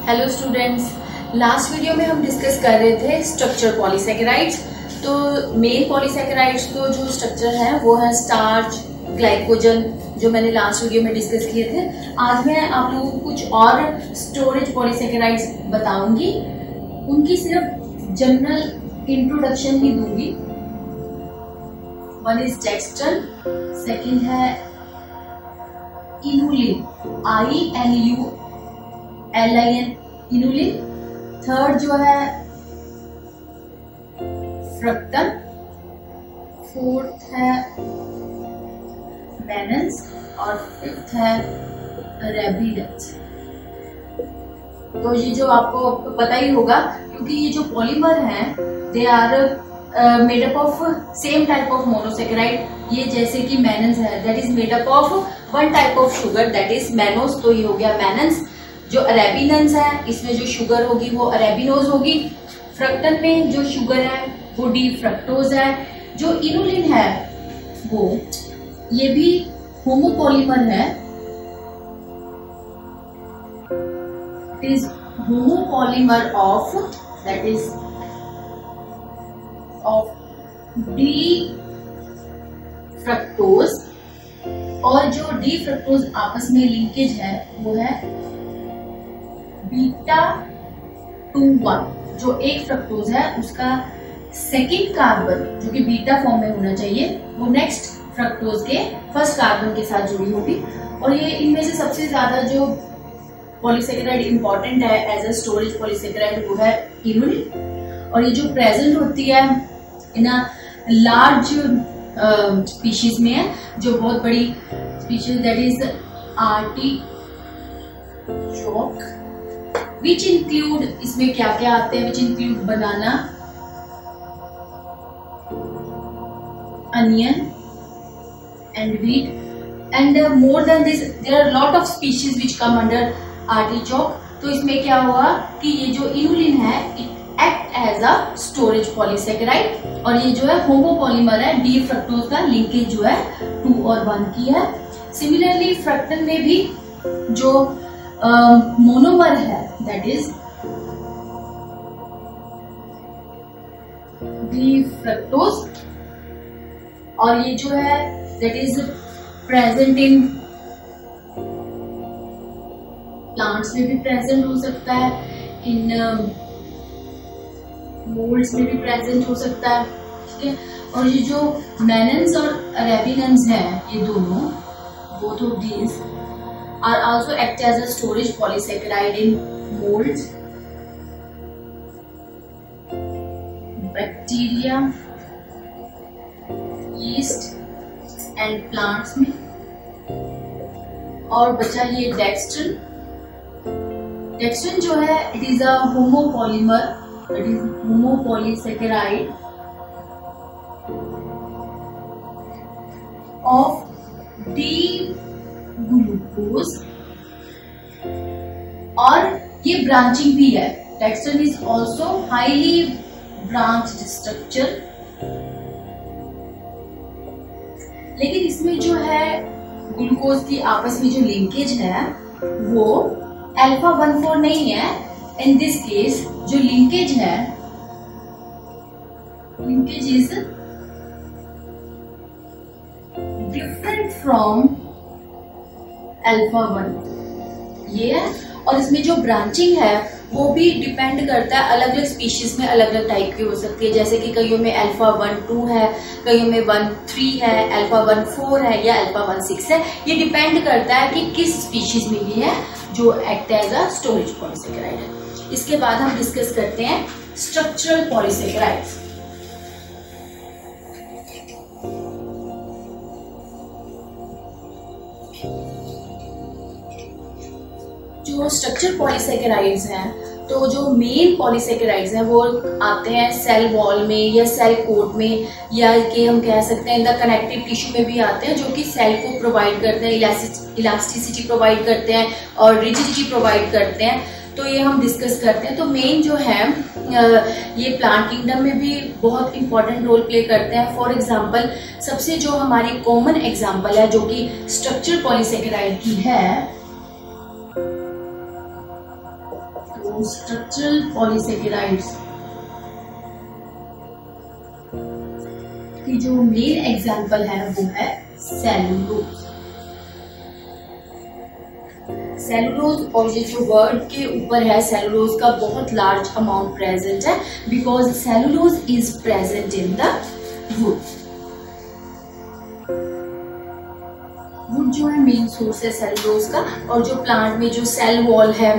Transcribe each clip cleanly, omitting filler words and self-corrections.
Hello students, last video में हम discuss कर रहे थे स्ट्रक्चर पॉलीसैकेराइड्स। तो मेन पॉलीसैकेराइड्स को जो स्ट्रक्चर है वो है स्टार्च, ग्लाइकोजन, जो मैंने लास्ट वीडियो में डिस्कस किए थे। आज मैं आप लोगों को कुछ और स्टोरेज पॉलीसैकेराइड्स बताऊंगी, उनकी सिर्फ जनरल इंट्रोडक्शन ही दूंगी। वन इज डेक्स्ट्रल, सेकेंड है इनुलिन, INULIN, इनुलिन। थर्ड जो है फ्रक्टन, फोर्थ है मैनन्स और फिफ्थ है रेबिडेंस। तो ये जो आपको पता ही होगा, क्योंकि ये जो पॉलीमर हैं they are made up of same type of monosaccharide. ये जैसे कि मैनन्स है that is made up of one type of sugar that is mannose, तो ये हो गया मैनन्स। जो अरेबिनन्स है इसमें जो शुगर होगी वो अरेबिनोज होगी। फ्रक्टन में जो शुगर है वो डी फ्रक्टोज है। जो इनुलिन है वो ये भी होमोपॉलीमर है, it is homopolymer of that is of D fructose, और जो डी फ्रक्टोज आपस में लिंकेज है वो है बीटा 2,1। जो एक फ्रक्टोज है उसका सेकेंड कार्बन जो कि बीटा फॉर्म में होना चाहिए वो नेक्स्ट फ्रक्टोज के फर्स्ट कार्बन के साथ जुड़ी होगी। और ये इनमें से सबसे ज्यादा जो पॉलीसैकेराइड इंपॉर्टेंट है एज अ स्टोरेज पॉलीसैकेराइड वो है इनुलिन। और ये जो प्रेजेंट होती है इन लार्ज स्पीशीज में है, जो बहुत बड़ी species that is artichoke, which include, इसमें क्या क्या आते हैं, which include banana, onion and wheat and more than this there are lot of species which come under artichoke. तो इसमें क्या हुआ कि ये जो इनुलिन है it act as a storage polysaccharide, और ये जो है होमोपॉलीमर है, डी फ्रक्टोज का लिंकेज जो है 2 और 1 की है। सिमिलरली फ्रक्टन में भी जो मोनोमर है दैट इज डी फ्रक्टोज, और ये जो है that is present in plants में भी प्रेजेंट हो सकता है, इन मोल्ड्स में भी प्रेजेंट हो सकता है, ठीक है। और ये जो मैनन्स और अरेबिनन्स हैं ये दोनों, both of these are also act as a storage polysaccharide in molds, bacteria, yeast and plants में। और बचा ये डेक्स्ट्रन। डेक्स्ट्रन जो है it is a homopolymer, it is homopolysaccharide of D glucose, और ये ब्रांचिंग भी है। Dextran is also highly branched structure, लेकिन इसमें जो है ग्लूकोज की आपस में जो लिंकेज है वो अल्फा 1,4 नहीं है। इन दिस केस जो लिंकेज है, linkage is different from alpha 1 ये है। और इसमें जो ब्रांचिंग है वो भी डिपेंड करता है, अलग अलग स्पीशीज में अलग अलग टाइप की हो सकती है। जैसे कि कईयों में अल्फा 1,2 है, कईयों में 1,3 है, अल्फा 1,4 है या अल्फा 1,6 है। ये डिपेंड करता है कि किस स्पीशीज में ये है जो act as a storage polysaccharide है। इसके बाद हम डिस्कस करते हैं स्ट्रक्चरल पॉलीसैकेराइड्स। जो स्ट्रक्चर पॉलीसैकेराइड्स हैं, तो जो मेन पॉलीसैकेराइड्स हैं वो आते हैं सेल वॉल में या सेल कोट में, या कि हम कह सकते हैं इन द कनेक्टिव टिश्यू में भी आते हैं, जो कि सेल को प्रोवाइड करते हैं, इलास्टिसिटी प्रोवाइड करते हैं और रिजिडिटी प्रोवाइड करते हैं। तो ये हम डिस्कस करते हैं। तो मेन जो है ये प्लांट किंगडम में भी बहुत इंपॉर्टेंट रोल प्ले करते हैं। फॉर एग्जांपल सबसे जो हमारी कॉमन एग्जांपल है जो कि स्ट्रक्चर पॉलीसैकेराइड की है तो स्ट्रक्चरल पॉलीसेकेराइड्स की जो मेन एग्जांपल है वो है सेलुलोज। सेलुलोज, और ये जो वर्ड के ऊपर है सेलुलोज का बहुत लार्ज अमाउंट प्रेजेंट है because cellulose is present in the wood. Would जो है मेन सोर्स है सेलुलोज का, और जो प्लांट में जो सेल वॉल है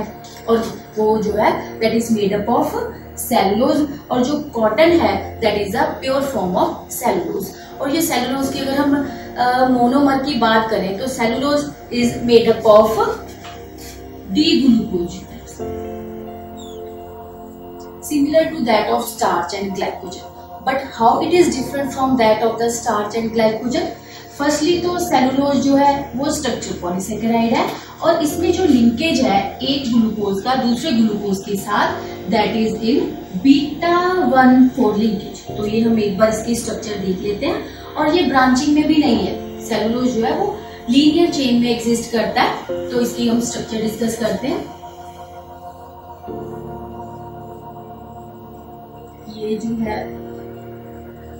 और वो जो है that is made up of cellulose, और जो कॉटन है that is a pure form of cellulose. और ये सेलुलोज की अगर हम मोनोमर की बात करें तो cellulose is made up of D-glucose, similar to that of starch and glycogen. But how it is different from that of the starch and glycogen? Firstly तो सेलुलोज जो है वो स्ट्रक्चर पॉलीसेकेराइड है, और इसमें जो लिंकेज है एक ग्लूकोज का दूसरे ग्लूकोज के साथ that is in beta 1,4 linkage. तो ये हम एक बार इसकी स्ट्रक्चर देख लेते हैं, और ये ब्रांचिंग में भी नहीं है। सेलुलोज जो है वो लीनियर चेन में एग्जिस्ट करता है, तो इसकी हम स्ट्रक्चर डिस्कस करते हैं। ये जो है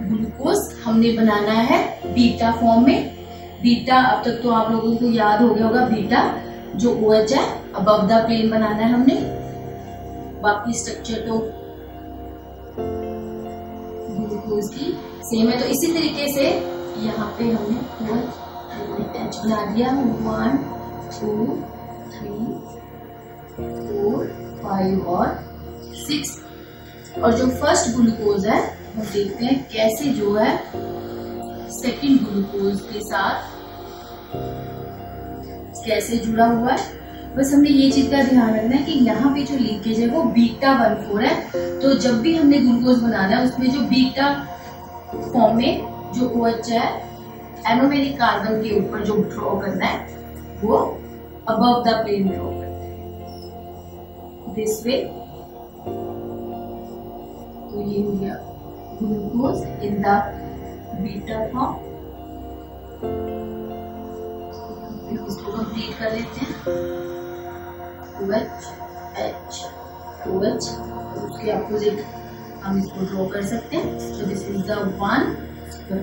ग्लूकोज हमने बनाना है बीटा फॉर्म में। बीटा अब तक तो आप लोगों को याद हो गया होगा, बीटा जो OH है अबव द प्लेन बनाना है हमने। बाकी स्ट्रक्चर तो ग्लूकोज की सेम है। तो इसी तरीके से यहाँ पे हमने H बना दिया 1 2 3 4 5 और 6। और जो फर्स्ट ग्लूकोज है हम देखते हैं कैसे जो है सेकंड ग्लूकोज के साथ कैसे जुड़ा हुआ है। बस हमने ये चीज का ध्यान रखना है कि यहाँ पे जो लिंकेज है वो बीटा 1,4 है। तो जब भी हमने ग्लूकोज बनाना है उसमें जो बीटा फॉर्म में जो OH है एनोमेरिक कार्बन के ऊपर जो ड्रॉ करना है वो अबव द प्लेन ड्रॉ करना है दिस वे। तो ये हो गया glucose in the beta form. इसको कंप्लीट कर लेते हैं OH H OH, उसके अपोजिट हम इसको ड्रॉ कर सकते हैं। तो दिस इज द 1 2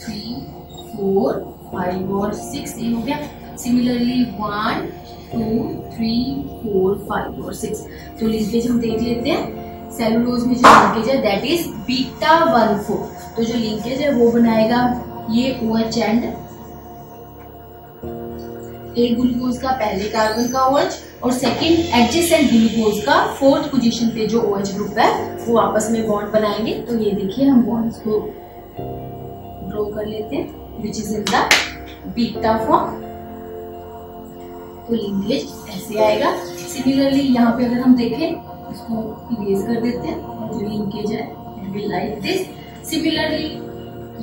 3 4 5 और 6 ये हो गया। सिमिलरली 1 2 3 4 5 और 6। तो लिंकेज हम देख लेते हैं। सेलुलोज में जो लिंकेज है दैट इज बीटा 1,4। तो जो लिंकेज है वो बनाएगा ये OH एंड एक ग्लूकोज का पहले कार्बन का OH और सेकंड एडजेसेंट ग्लूकोज का 4th पोजीशन पे जो OH ग्रुप है वो आपस में बॉन्ड बनाएंगे। तो ये देखिए हम बॉन्ड्स को ड्रॉ कर लेते हैं which is in the beta form. तो लिंकेज ऐसे आएगा। सिमिलरली यहाँ पे अगर हम देखें इसको इरेज कर देते हैं और जो लिंकेज है it will like this. Similarly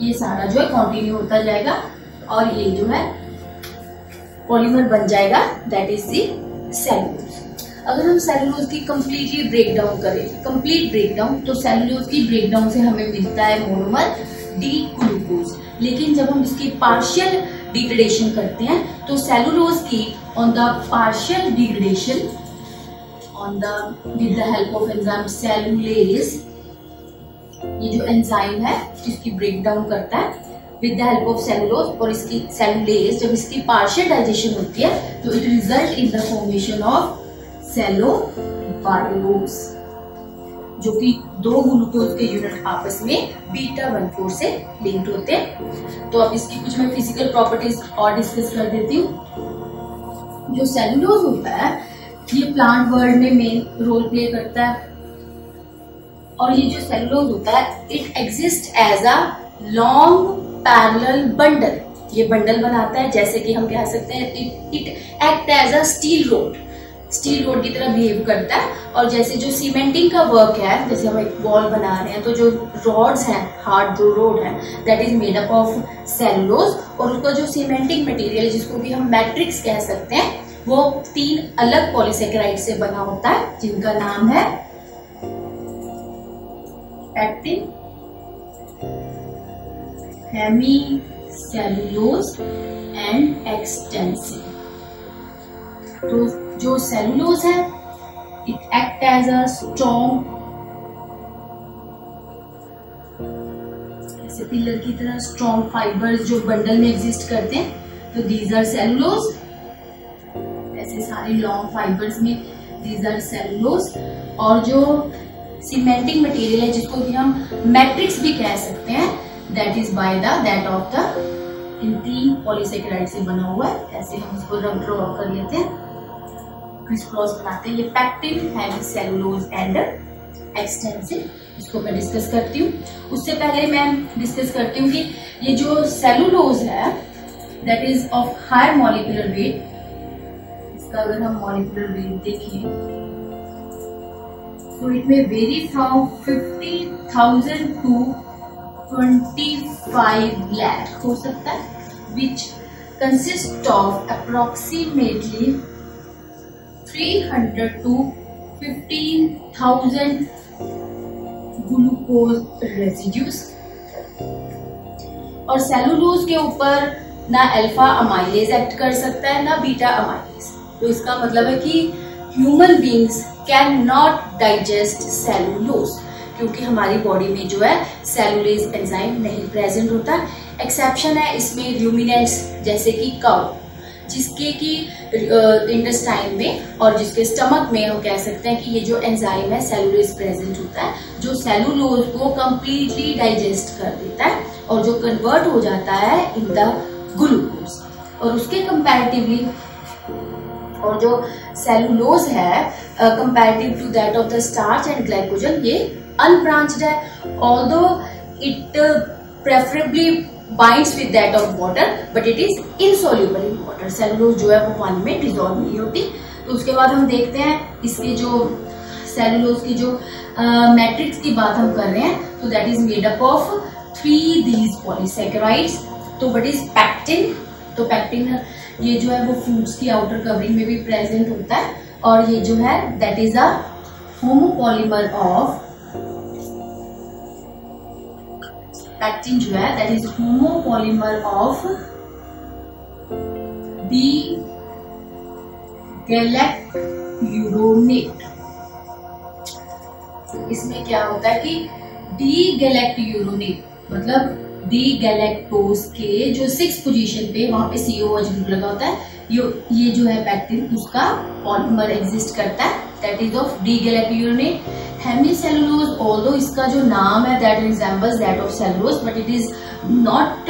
ये सारा जो है कंटिन्यू होता जाएगा और ये जो है पॉलीमर बन जाएगा दैट इज दी सेलुलोज। अगर हम सेलुलोज की कंप्लीटली ब्रेकडाउन करें, कंप्लीट ब्रेकडाउन, तो सेलुलोज की ब्रेकडाउन से हमें मिलता है मोनोमर डी ग्लूकोज। लेकिन जब हम इसकी पार्शियल डिग्रेडेशन करते हैं तो सेलुलोज की on the partial degradation on the with the help of enzyme cellulase, ये जो एंजाइम है जिसकी ब्रेकडाउन करता है with the help of cellulose और इसकी सेलुलेज, जब इसकी पार्शियल डाइजेशन होती है तो it result in the formation of cellobiose, जो कि दो ग्लूकोज के यूनिट आपस में बीटा 1,4 से लिंक्ड होते हैं। तो अब इसकी कुछ मैं फिजिकल प्रॉपर्टीज और डिस्कस कर देती हूँ। जो सेलुलोज होता है ये प्लांट वर्ल्ड में मेन रोल प्ले करता है और ये जो सेलुलोज होता है it exist as a long parallel bundle. ये बंडल बनाता है, जैसे कि हम कह सकते हैं it act as a steel rod, steel rod की तरह बिहेव करता है। और जैसे जो सीमेंटिंग का वर्क है, जैसे हम एक वॉल बना रहे हैं तो जो रॉड्स हैं, हार्ड जो रोड है that is made up of cellulose और उसका जो सीमेंटिंग मटेरियल जिसको भी हम मैट्रिक्स कह सकते हैं वो 3 अलग पॉलीसेकेराइड से बना होता है जिनका नाम है पैक्टिन, हेमीसेलुलोज एंड एक्सटेंसिव। तो जो सेलुलोज है it act as a strong, ऐसे पिलर की तरह स्ट्रॉन्ग फाइबर्स जो बंडल में एग्जिस्ट करते हैं, तो दीज आर सेलुलोज। ऐसे सारे लॉन्ग फाइबर्स में दीज आर सेलुलोज। और जो सीमेंटिंग मटेरियल है जिसको कि हम मैट्रिक्स भी कह सकते हैं, that is by that of the, in 3 polysaccharide से बना हुआ है। ऐसे हम इसको रब ड्रॉ कर लेते हैं, क्रिस क्रॉस बनाते हैं। ये pectin heavy cellulose and extensive, इसको मैं डिस्कस करती हूँ। उससे पहले मैं डिस्कस करती हूँ कि ये जो सेलुलोज है that is of higher molecular weight. इसका अगर हम मॉलिक्यूलर वेट देखें तो इट में वेरी फ्रॉम 50,000 टू 25 lakh हो सकता है, which consist of approximately 300 to 15,000 glucose residues. और सेलुलोज के ऊपर ना अल्फा अमाइलेज एक्ट कर सकता है ना बीटा अमाइलेज। तो इसका मतलब है कि human beings can not digest cellulose, क्योंकि हमारी बॉडी में जो है सेलुलेज एंजाइम नहीं प्रेजेंट होता। एक्सेप्शन है इसमें रूमिनेंट्स जैसे कि काउ, जिसके की इंटेस्टाइन में और जिसके स्टमक में हम कह सकते हैं कि ये जो एंजाइम है सेलुलेज प्रेजेंट होता है, जो सेलुलोज को कंप्लीटली डाइजेस्ट कर देता है और जो कन्वर्ट हो जाता है इन द ग्लूकोज। और उसके कंपैरेटिवली, और जो सेलुलोज है comparative to that of the starch and glycogen, ये अनब्रांच्ड है। Although it preferably binds with that of water but it is insoluble in water. Cellulose जो है वो पानी में डिसॉल्व नहीं होती। तो उसके बाद हम देखते हैं इसके जो सेलुलोज की जो मैट्रिक्स की बात हम कर रहे हैं, तो that is made up of 3 these polysaccharides. तो व्हाट इज पैक्टिन? तो पैक्टिन ये जो है वो फ्रूट्स की आउटर कवरिंग में भी प्रेजेंट होता है, और ये जो है that is a homopolymer of, pectin जो है that is homopolymer of D galacturonate. इसमें क्या होता है कि डी गैलेक्यूरोनेट मतलब डी गैलेक्टोज के जो 6th पोजीशन पे वहां पे COOH ग्रुप लगा होता है, ये जो है पैक्टिन उसका पॉलीमर एग्जिस्ट करता है, that is of D galacturonate. Hemicellulose, although इसका जो नाम है that resembles that of cellulose but it is not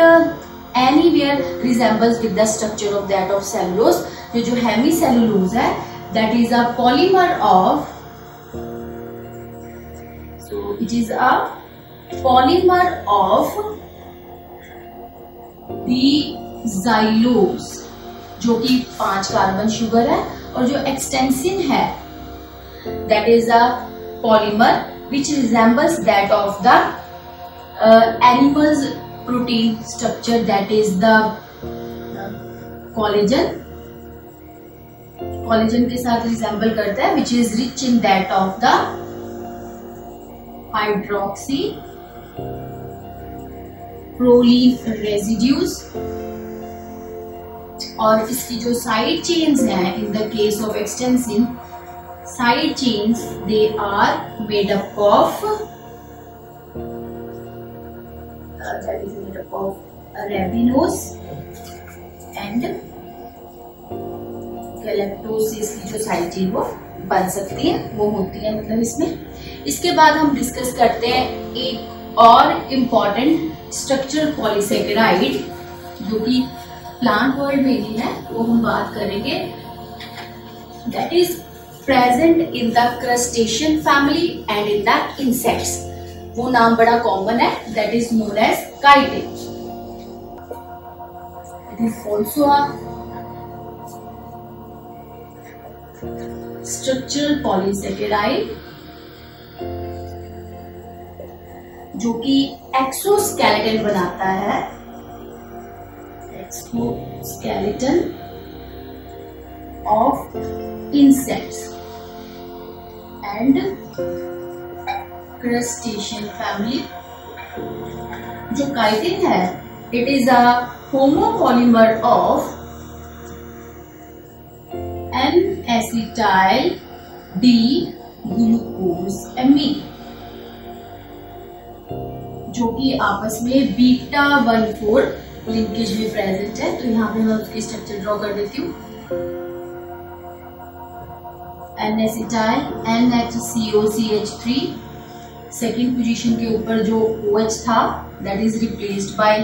anywhere resembles with the structure of that of cellulose. ये जो हेमीसेलुलोज है that is a polymer of, so it is a polymer of D xylose, जो कि 5 carbon sugar है। और जो extensin है that is a polymer which resembles that of the animals protein structure, that is the collagen. Collagen के साथ resemble करता है which is rich in that of the hydroxy proline residues. और इसकी जो साइड चेन्स हैं in the case of extensin, side chains they are made up of that is made up of ribose and galactose से इसकी जो side chain वो बन सकती है, वो होती है मतलब इसमें। इसके बाद हम डिस्कस करते हैं एक और इम्पॉर्टेंट स्ट्रक्चरल पॉलीसेकेराइड जो कि प्लांट वर्ल्ड में ही है, वो हम बात करेंगे, that is present in the crustacean family and in the insects. वो नाम बड़ा कॉमन है, that is known as chitin. It is also a structural polysaccharide जो कि एक्सोस्केलेटन बनाता है, exoskeleton of insects and crustacean family. जो काइटिन है it is a homopolymer of N-acetyl D glucosamine, जो कि आपस में बीटा-1,4 लिंकेज में प्रेजेंट है। तो यहाँ पे मैं उसकी स्ट्रक्चर ड्रॉ कर देती हूँ। N-acetyl NHCOCH3, सेकेंड पोजीशन के ऊपर जो OH था दैट इज रिप्लेस्ड बाय,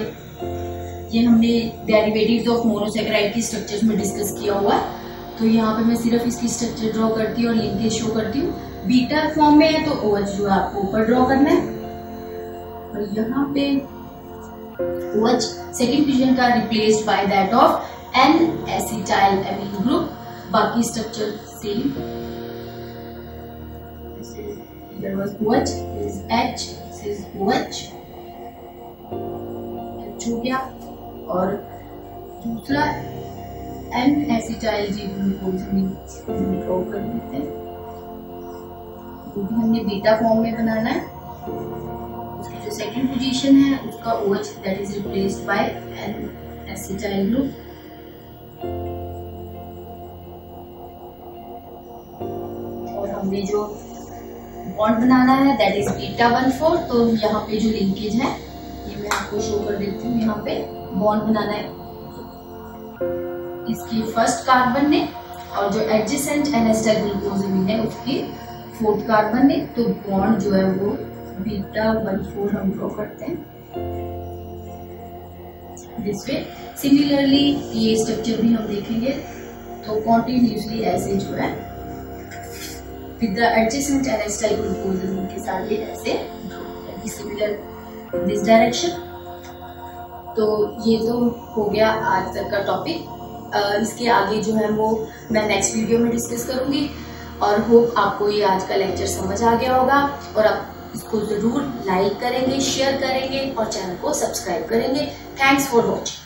ये हमने डेरिवेटिव्स ऑफ मोनोसैकेराइड की स्ट्रक्चर्स में डिस्कस किया हुआ है। तो यहाँ पे मैं सिर्फ इसकी स्ट्रक्चर ड्रॉ करती हूँ और लिंकेज शो करती हूँ। बीटा फॉर्म में है तो OH जो है आपको ऊपर ड्रॉ करना है, और यहाँ पे OH सेकेंड पोजीशन का replaced by that of N-acetyl amine group. बाकी structure same, there was OH, this is H, this is OH, H हो गया। और दूसरा N-acetyl D-ग्लूकोज़ामीन ड्रॉ कर देते हैं, वो भी हमने बीटा फॉर्म में बनाना है। उसकी जो सेकंड पोजीशन है उसका OH that is replaced by N-acetyl group. और हमने जो बॉन्ड बनाना है दैट इज बीटा-1,4। तो यहाँ पे जो लिंकेज है ये मैं आपको शो कर देती हूँ। यहाँ पे बॉन्ड बनाना है इसकी फर्स्ट कार्बन ने, और जो एडजेसेंट N-acetyl ग्लूकोज़ामीन है उसकी फोर्थ कार्बन ने। तो बॉन्ड जो है वो बीटा-1,4 हम ड्रॉ करते हैं दिस वे। सिमिलरली ये स्ट्रक्चर भी हम देखेंगे, तो कॉन्टिन्यूसली ऐसे जो है विद द एडजेसेंट N-acetyl ग्लूकोज़ामीन के साथ ये ऐसे सिमिलर इन दिस डायरेक्शन। तो ये तो हो गया आज तक का टॉपिक। इसके आगे जो है वो मैं नेक्स्ट वीडियो में डिस्कस करूंगी, और होप आपको ये आज का लेक्चर समझ आ गया होगा, और आप इसको ज़रूर लाइक करेंगे, शेयर करेंगे और चैनल को सब्सक्राइब करेंगे। Thanks for watching.